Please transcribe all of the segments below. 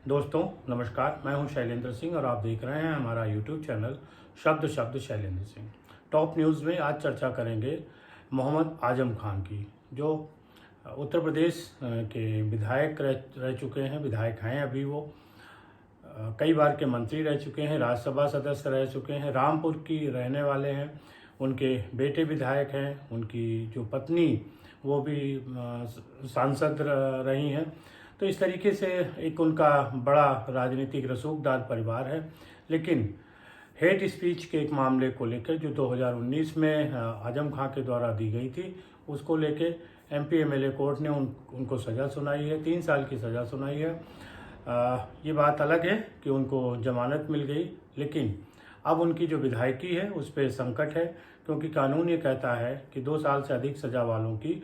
दोस्तों नमस्कार, मैं हूं शैलेंद्र सिंह और आप देख रहे हैं हमारा यूट्यूब चैनल शब्द शब्द शैलेंद्र सिंह। टॉप न्यूज़ में आज चर्चा करेंगे मोहम्मद आजम खान की, जो उत्तर प्रदेश के विधायक रह चुके हैं, विधायक हैं अभी वो, कई बार के मंत्री रह चुके हैं, राज्यसभा सदस्य रह चुके हैं, रामपुर की रहने वाले हैं, उनके बेटे विधायक हैं, उनकी जो पत्नी वो भी सांसद रही हैं। तो इस तरीके से एक उनका बड़ा राजनीतिक रसूखदार परिवार है। लेकिन हेट स्पीच के एक मामले को लेकर जो 2019 में आजम खां के द्वारा दी गई थी, उसको लेके एमपी एमएलए कोर्ट ने उनको सज़ा सुनाई है, 3 साल की सज़ा सुनाई है। ये बात अलग है कि उनको जमानत मिल गई, लेकिन अब उनकी जो विधायकी है उस पर संकट है, क्योंकि कानून ये कहता है कि 2 साल से अधिक सज़ा वालों की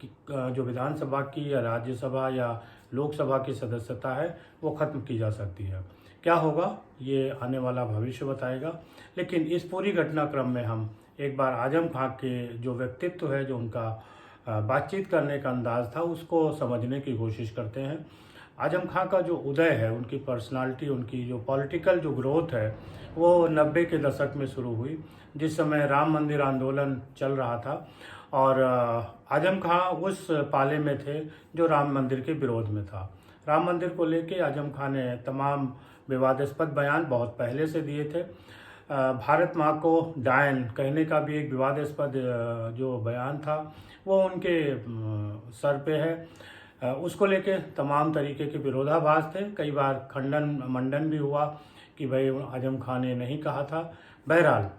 जो विधानसभा की या राज्यसभा या लोकसभा की सदस्यता है वो ख़त्म की जा सकती है। क्या होगा ये आने वाला भविष्य बताएगा। लेकिन इस पूरी घटनाक्रम में हम एक बार आजम खां के जो व्यक्तित्व है, जो उनका बातचीत करने का अंदाज़ था, उसको समझने की कोशिश करते हैं। आजम खां का जो उदय है, उनकी पर्सनालिटी, उनकी जो पॉलिटिकल जो ग्रोथ है, वो 90 के दशक में शुरू हुई, जिस समय राम मंदिर आंदोलन चल रहा था और आजम खां उस पाले में थे जो राम मंदिर के विरोध में था। राम मंदिर को लेके आजम खां ने तमाम विवादास्पद बयान बहुत पहले से दिए थे। भारत माँ को डायन कहने का भी एक विवादास्पद जो बयान था वो उनके सर पे है। उसको लेके तमाम तरीके के विरोधाभास थे, कई बार खंडन मंडन भी हुआ कि भाई आजम खां ने नहीं कहा था। बहरहाल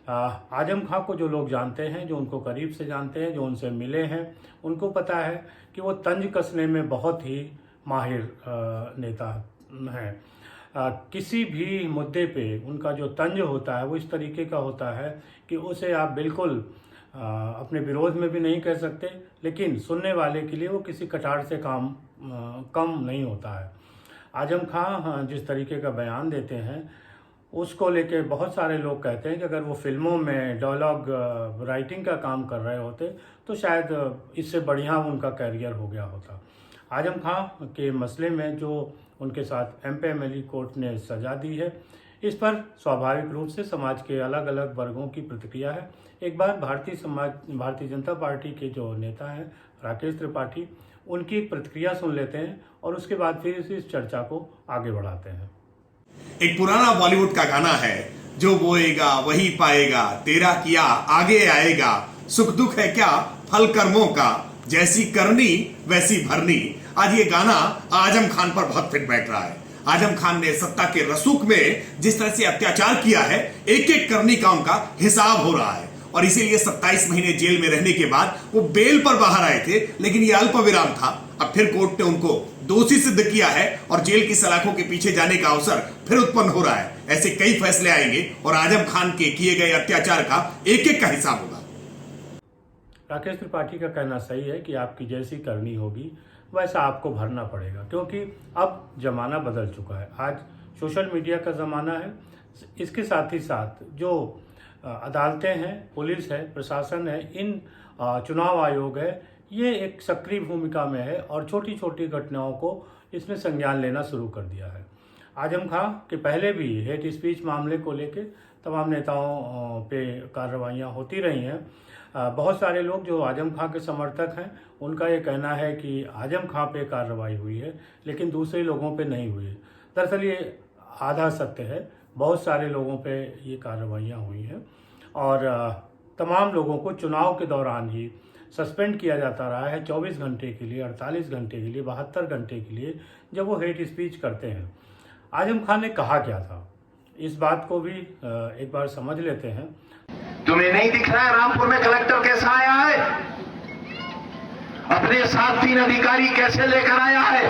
आजम खां को जो लोग जानते हैं, जो उनको करीब से जानते हैं, जो उनसे मिले हैं, उनको पता है कि वो तंज कसने में बहुत ही माहिर नेता हैं। किसी भी मुद्दे पे उनका जो तंज होता है वो इस तरीके का होता है कि उसे आप बिल्कुल अपने विरोध में भी नहीं कह सकते, लेकिन सुनने वाले के लिए वो किसी कटार से कम नहीं होता है। आजम खां जिस तरीके का बयान देते हैं उसको लेके बहुत सारे लोग कहते हैं कि अगर वो फिल्मों में डायलॉग राइटिंग का काम कर रहे होते तो शायद इससे बढ़िया उनका कैरियर हो गया होता। आजम खां के मसले में जो उनके साथ एमपी एमएलए कोर्ट ने सज़ा दी है, इस पर स्वाभाविक रूप से समाज के अलग अलग वर्गों की प्रतिक्रिया है। एक बार भारतीय जनता पार्टी के जो नेता हैं राकेश त्रिपाठी, उनकी प्रतिक्रिया सुन लेते हैं और उसके बाद फिर इस चर्चा को आगे बढ़ाते हैं। एक पुराना बॉलीवुड का गाना है, जो बोएगा वही पाएगा, तेरा किया आगे आएगा, सुख दुख है क्या फल कर्मों का, जैसी करनी वैसी भरनी। आज ये गाना आजम खान पर बहुत फिट बैठ रहा है। आजम खान ने सत्ता के रसूख में जिस तरह से अत्याचार किया है, एक एक करनी का उनका हिसाब हो रहा है और इसीलिए 27 महीने जेल में रहने के बाद वो बेल पर बाहर आए थे, लेकिन ये अल्प विराम था। अब फिर कोर्ट ने उनको दोषी सिद्ध किया है और जेल की सलाखों के पीछे जाने का अवसर फिर उत्पन्न हो रहा है। ऐसे कई फैसले आएंगे और आजम खान के किए गए अत्याचार का एक एक का हिसाब होगा। राकेश त्रिपाठी का कहना सही है कि आपकी जैसी करनी होगी वैसा आपको भरना पड़ेगा, क्योंकि अब जमाना बदल चुका है। आज सोशल मीडिया का ज़माना है। इसके साथ ही साथ जो अदालतें हैं, पुलिस है, प्रशासन है, इन चुनाव आयोग है, ये एक सक्रिय भूमिका में है और छोटी छोटी घटनाओं को इसने संज्ञान लेना शुरू कर दिया है। आजम खां के पहले भी हेट स्पीच मामले को लेके तमाम नेताओं पे कार्रवाइयाँ होती रही हैं। बहुत सारे लोग जो आजम खां के समर्थक हैं, उनका ये कहना है कि आजम खां पे कार्रवाई हुई है लेकिन दूसरे लोगों पे नहीं हुई है। दरअसल ये आधा सत्य है, बहुत सारे लोगों पे ये कार्रवाइयाँ हुई हैं और तमाम लोगों को चुनाव के दौरान ही सस्पेंड किया जाता रहा है 24 घंटे के लिए, 48 घंटे के लिए, 72 घंटे के लिए, जब वो हेट स्पीच करते हैं। आजम खान ने कहा क्या था, इस बात को भी एक बार समझ लेते हैं। तुम्हें नहीं दिख रहा है रामपुर में कलेक्टर कैसा आया है, अपने साथ 3 अधिकारी कैसे लेकर आया है।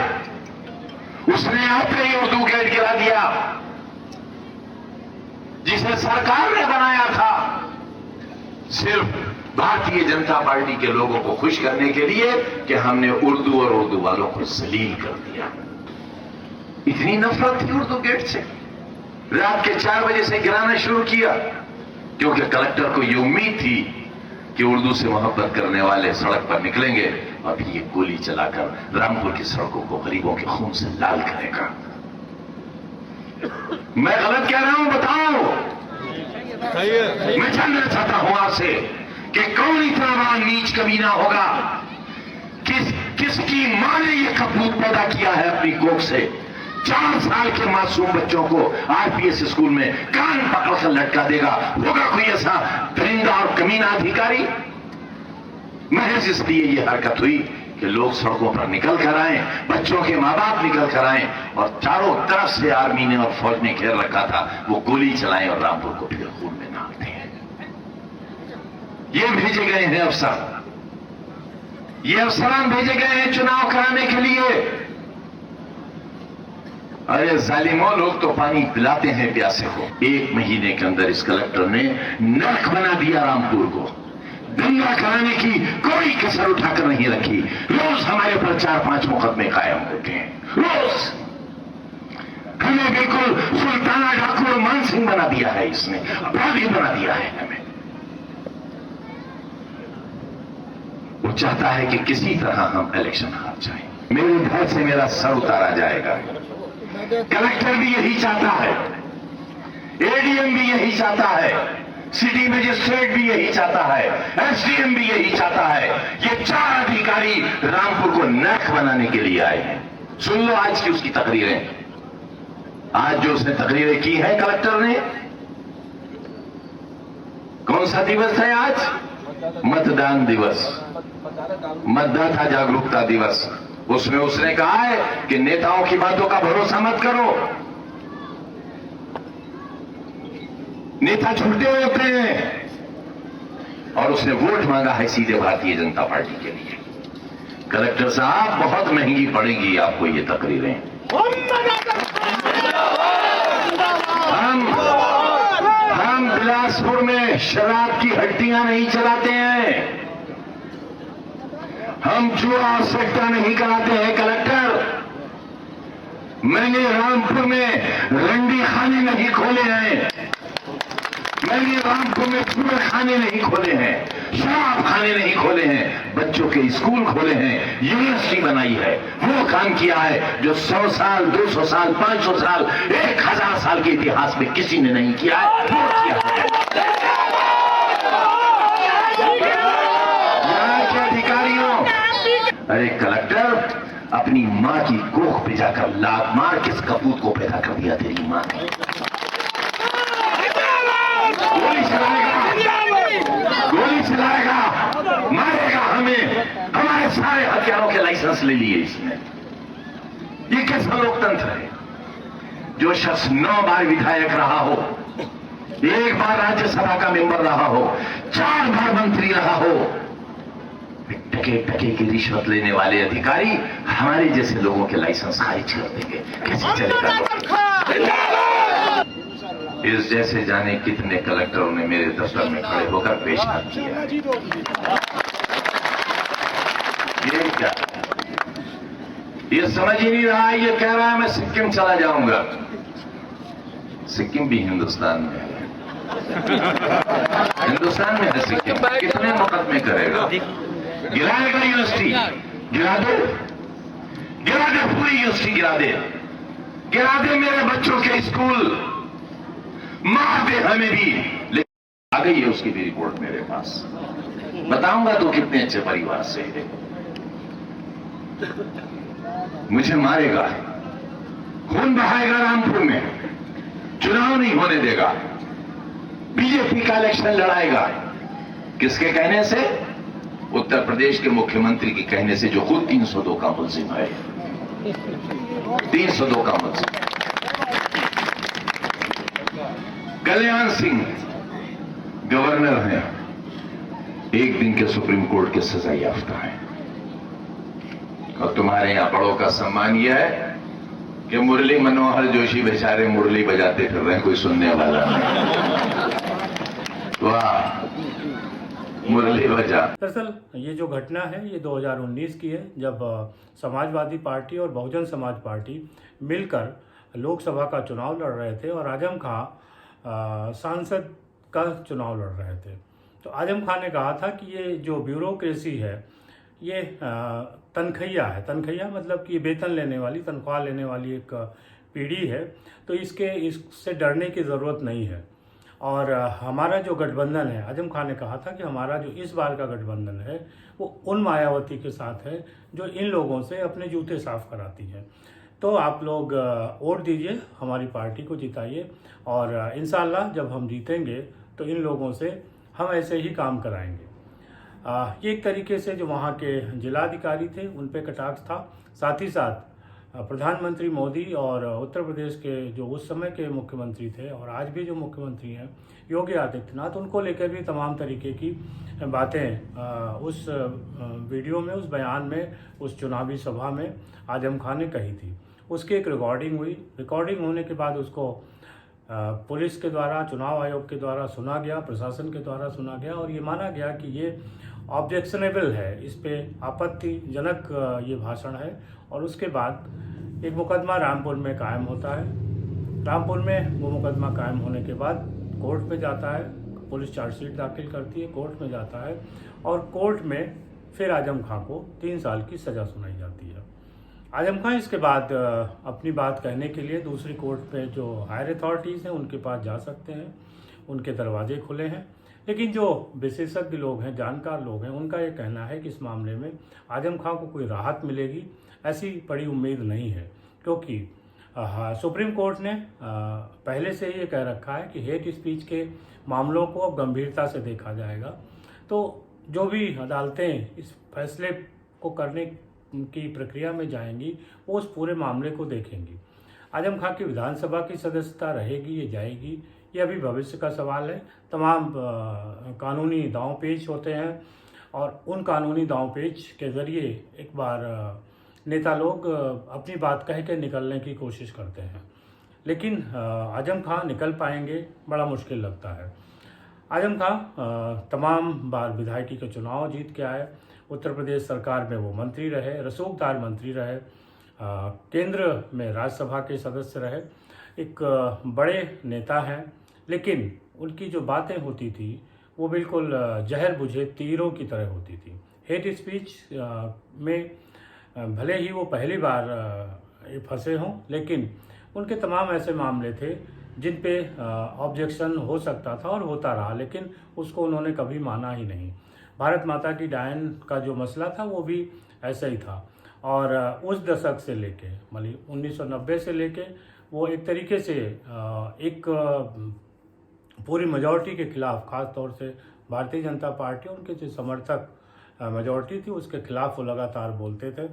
उसने यहां पे ही उर्दू गेट गिरा दिया जिसे सरकार ने बनाया था सिर्फ भारतीय जनता पार्टी के लोगों को खुश करने के लिए कि हमने उर्दू और उर्दू वालों को जलील कर दिया। इतनी नफरत थी उर्दू गेट से, रात के 4 बजे से गिराना शुरू किया, क्योंकि कलेक्टर को यह उम्मीद थी कि उर्दू से मोहब्बत करने वाले सड़क पर निकलेंगे और फिर ये गोली चलाकर रामपुर की सड़कों को गरीबों के खून से लाल करेगा। मैं गलत कह रहा हूं, बताओ। मैं जानना चाहता हूं आपसे कि कौन इतना बड़ा नीच कमीना होगा, किसकी मां ने ये कपूत पैदा किया है अपनी कोख से। 4 साल के मासूम बच्चों को आरपीएस स्कूल में कान पकड़कर लटका देगा। होगा कोई ऐसा दरिंदा और कमीना अधिकारी? महज इसलिए ये हरकत हुई कि लोग सड़कों पर निकल कर आए, बच्चों के मां बाप निकल कर आए, और चारों तरफ से आर्मी ने और फौज ने घेर रखा था, वो गोली चलाएं और रामपुर को फिर खून में नाप दें। ये भेजे गए हैं अफसर, ये अफसरान भेजे गए हैं चुनाव कराने के लिए। अरे जालिमों, लोग तो पानी पिलाते हैं प्यासे को। 1 महीने के अंदर इस कलेक्टर ने नरक बना दिया रामपुर को। दंगा कराने की कोई कसर उठाकर नहीं रखी। रोज हमारे पर 4-5 मुकदमे कायम होते हैं, रोज। हमें बिल्कुल सुल्ताना डाकू और मानसिंह बना दिया है, इसने अपराधी बना दिया है हमें। वो चाहता है कि किसी तरह हम इलेक्शन हार जाएं। मेरे घर से मेरा सर उतारा जाएगा। कलेक्टर भी यही चाहता है, एडीएम भी यही चाहता है, सिटी मजिस्ट्रेट भी यही चाहता है, एसडीएम भी यही चाहता है। ये 4 अधिकारी रामपुर को नरक बनाने के लिए आए हैं। सुन लो आज की उसकी तकरीरें। आज जो उसने तकरीरें की है कलेक्टर ने, कौन सा दिवस है आज? मतदान दिवस, मतदाता जागरूकता दिवस। उसमें उसने कहा है कि नेताओं की बातों का भरोसा मत करो, नेता झूठे होते हैं। और उसने वोट मांगा है सीधे भारतीय जनता पार्टी के लिए। कलेक्टर साहब, बहुत महंगी पड़ेगी आपको ये तकरीरें। हम बिलासपुर में शराब की हड्डियां नहीं चलाते हैं, हम जुआ और सट्टा नहीं कराते हैं कलेक्टर। मैंने रामपुर में रंडी खाने नहीं खोले हैं, मैंने रामपुर में जुए खाने नहीं खोले हैं, शराब खाने नहीं खोले हैं, बच्चों के स्कूल खोले हैं, यूनिवर्सिटी बनाई है। वो काम किया है जो 100 साल, 200 साल, 500 साल, 1000 साल के इतिहास में किसी ने नहीं किया है, वो किया है। यहाँ के अधिकारियों, अरे कलेक्टर, अपनी मां की कोख पे जाकर लात मार, किस कपूत को पैदा कर दिया तेरी मां ने। गोली चलाएगा, मारेगा हमें, हमारे सारे हथियारों के लाइसेंस ले लिए इसने। ये कैसा लोकतंत्र है? जो शख्स 9 बार विधायक रहा हो, 1 बार राज्यसभा का मेंबर रहा हो, 4 बार मंत्री रहा हो, टके की रिश्वत लेने वाले अधिकारी हमारे जैसे लोगों के लाइसेंस खारिज कर देंगे, कैसे चलेगा? इस जैसे जाने कितने कलेक्टरों ने मेरे दफ्तर में खड़े होकर पेशहार किया। ये क्या, ये समझ ही नहीं रहा, ये कह रहा है मैं सिक्किम चला जाऊंगा। सिक्किम भी हिंदुस्तान में है, हिंदुस्तान में है सिक्किम। कितने मुकदमे करेगा? गिराएगा यूनिवर्सिटी, गिरा दे, गिरा दे, पूरी यूनिवर्सिटी गिरा दे, गिरा दे मेरे बच्चों के स्कूल, मार दे हमें भी। लेकिन आ गई है उसकी भी रिपोर्ट मेरे पास, बताऊंगा तो कितने अच्छे परिवार से है। मुझे मारेगा, खून बहाएगा रामपुर में, चुनाव नहीं होने देगा, बीजेपी का इलेक्शन लड़ाएगा। किसके कहने से? उत्तर प्रदेश के मुख्यमंत्री के कहने से, जो खुद 302 का मुलजिम है, 302 का मुलजिम। कल्याण सिंह गवर्नर हैं, 1 दिन के सुप्रीम कोर्ट के सजा याफ्ता हैं, और तुम्हारे यहां बड़ों का सम्मान यह है कि मुरली मनोहर जोशी बेचारे मुरली बजाते फिर रहे, कोई सुनने वाला नहीं। वाह, मुरली बजा। दरअसल ये जो घटना है ये 2019 की है, जब समाजवादी पार्टी और बहुजन समाज पार्टी मिलकर लोकसभा का चुनाव लड़ रहे थे और आजम खां सांसद का चुनाव लड़ रहे थे। तो आजम खान ने कहा था कि ये जो ब्यूरोक्रेसी है, ये तनख्वाह है। तनख्वाह मतलब कि वेतन लेने वाली, तनख्वाह लेने वाली एक पीढ़ी है। तो इससे डरने की ज़रूरत नहीं है। और हमारा जो गठबंधन है, आजम खान ने कहा था कि हमारा जो इस बार का गठबंधन है वो उन मायावती के साथ है जो इन लोगों से अपने जूते साफ कराती है। तो आप लोग वोट दीजिए, हमारी पार्टी को जिताइए, और इंशाअल्लाह जब हम जीतेंगे तो इन लोगों से हम ऐसे ही काम कराएंगे। ये एक तरीके से जो वहाँ के जिलाधिकारी थे उन पे कटाक्ष था। साथ ही साथ प्रधानमंत्री मोदी और उत्तर प्रदेश के जो उस समय के मुख्यमंत्री थे और आज भी जो मुख्यमंत्री हैं योगी आदित्यनाथ, उनको लेकर भी तमाम तरीके की बातें उस वीडियो में, उस बयान में, उस चुनावी सभा में आजम खान ने कही थी। उसकी एक रिकॉर्डिंग हुई। रिकॉर्डिंग होने के बाद उसको पुलिस के द्वारा, चुनाव आयोग के द्वारा सुना गया, प्रशासन के द्वारा सुना गया और ये माना गया कि ये ऑब्जेक्शनेबल है, इस पे आपत्तिजनक ये भाषण है। और उसके बाद एक मुकदमा रामपुर में कायम होता है। रामपुर में वो मुकदमा कायम होने के बाद कोर्ट पे जाता है, पुलिस चार्जशीट दाखिल करती है, कोर्ट में जाता है और कोर्ट में फिर आजम खां को 3 साल की सज़ा सुनाई जाती है। आजम खां इसके बाद अपनी बात कहने के लिए दूसरी कोर्ट पे जो हायर अथॉरिटीज़ हैं उनके पास जा सकते हैं, उनके दरवाजे खुले हैं। लेकिन जो विशेषज्ञ लोग हैं, जानकार लोग हैं, उनका ये कहना है कि इस मामले में आजम खां को कोई राहत मिलेगी, ऐसी बड़ी उम्मीद नहीं है। क्योंकि सुप्रीम कोर्ट ने पहले से ही ये कह रखा है कि हेट स्पीच के मामलों को अब गंभीरता से देखा जाएगा। तो जो भी अदालतें इस फैसले को करने की प्रक्रिया में जाएंगी वो उस पूरे मामले को देखेंगी। आजम खां की विधानसभा की सदस्यता रहेगी या जाएगी, ये अभी भविष्य का सवाल है। तमाम कानूनी दांव पेच होते हैं और उन कानूनी दांव पेच के ज़रिए एक बार नेता लोग अपनी बात कह के निकलने की कोशिश करते हैं। लेकिन आजम खां निकल पाएंगे, बड़ा मुश्किल लगता है। आजम खां तमाम बार विधायकी के चुनाव जीत के आए, उत्तर प्रदेश सरकार में वो मंत्री रहे, रसूखदार मंत्री रहे, केंद्र में राज्यसभा के सदस्य रहे, एक बड़े नेता हैं। लेकिन उनकी जो बातें होती थी वो बिल्कुल जहर बुझे तीरों की तरह होती थी। हेट स्पीच में भले ही वो पहली बार फंसे हों, लेकिन उनके तमाम ऐसे मामले थे जिन पे ऑब्जेक्शन हो सकता था और होता रहा, लेकिन उसको उन्होंने कभी माना ही नहीं। भारत माता की डायन का जो मसला था वो भी ऐसा ही था। और उस दशक से लेके मतलब 1990 से लेके वो एक तरीके से एक पूरी मेजॉरिटी के खिलाफ, ख़ास तौर से भारतीय जनता पार्टी, उनके जो समर्थक मेजॉरिटी थी उसके खिलाफ वो लगातार बोलते थे।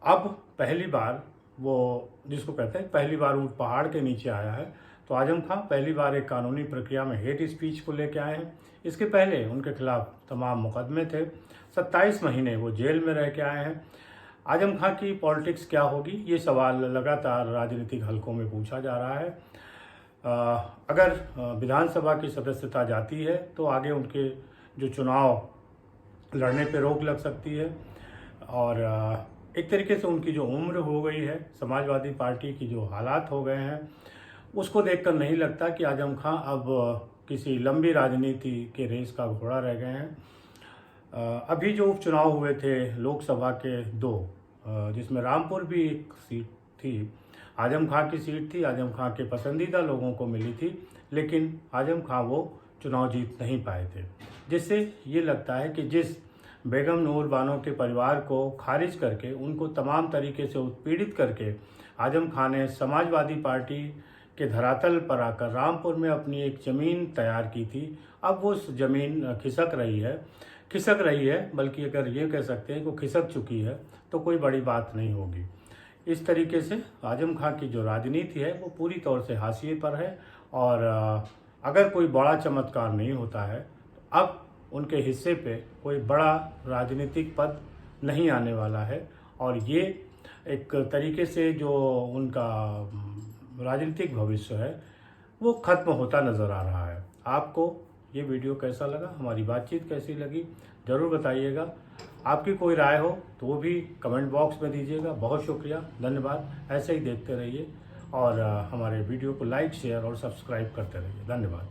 अब पहली बार वो, जिसको कहते हैं पहली बार ऊँट पहाड़ के नीचे आया है, तो आजम खां पहली बार एक कानूनी प्रक्रिया में हेट स्पीच को लेके आए हैं। इसके पहले उनके खिलाफ तमाम मुकदमे थे, 27 महीने वो जेल में रह के आए हैं। आजम खां की पॉलिटिक्स क्या होगी, ये सवाल लगातार राजनीतिक हलकों में पूछा जा रहा है। अगर विधानसभा की सदस्यता जाती है तो आगे उनके जो चुनाव लड़ने पे रोक लग सकती है और एक तरीके से उनकी जो उम्र हो गई है, समाजवादी पार्टी की जो हालात हो गए हैं, उसको देखकर नहीं लगता कि आजम खां अब किसी लंबी राजनीति के रेस का घोड़ा रह गए हैं। अभी जो उपचुनाव हुए थे लोकसभा के 2, जिसमें रामपुर भी एक सीट थी, आजम खां की सीट थी, आजम खां के पसंदीदा लोगों को मिली थी, लेकिन आजम खां वो चुनाव जीत नहीं पाए थे। जिससे ये लगता है कि जिस बेगम नूर बानो के परिवार को खारिज करके, उनको तमाम तरीके से उत्पीड़ित करके आजम खां ने समाजवादी पार्टी के धरातल पर आकर रामपुर में अपनी एक ज़मीन तैयार की थी, अब वो उस ज़मीन खिसक रही है, बल्कि अगर ये कह सकते हैं कि खिसक चुकी है तो कोई बड़ी बात नहीं होगी। इस तरीके से आजम खां की जो राजनीति है वो पूरी तौर से हाशिए पर है और अगर कोई बड़ा चमत्कार नहीं होता है तो अब उनके हिस्से पे कोई बड़ा राजनीतिक पद नहीं आने वाला है और ये एक तरीके से जो उनका राजनीतिक भविष्य है वो खत्म होता नज़र आ रहा है। आपको ये वीडियो कैसा लगा, हमारी बातचीत कैसी लगी, ज़रूर बताइएगा। आपकी कोई राय हो तो वो भी कमेंट बॉक्स में दीजिएगा। बहुत शुक्रिया, धन्यवाद। ऐसे ही देखते रहिए और हमारे वीडियो को लाइक, शेयर और सब्सक्राइब करते रहिए। धन्यवाद।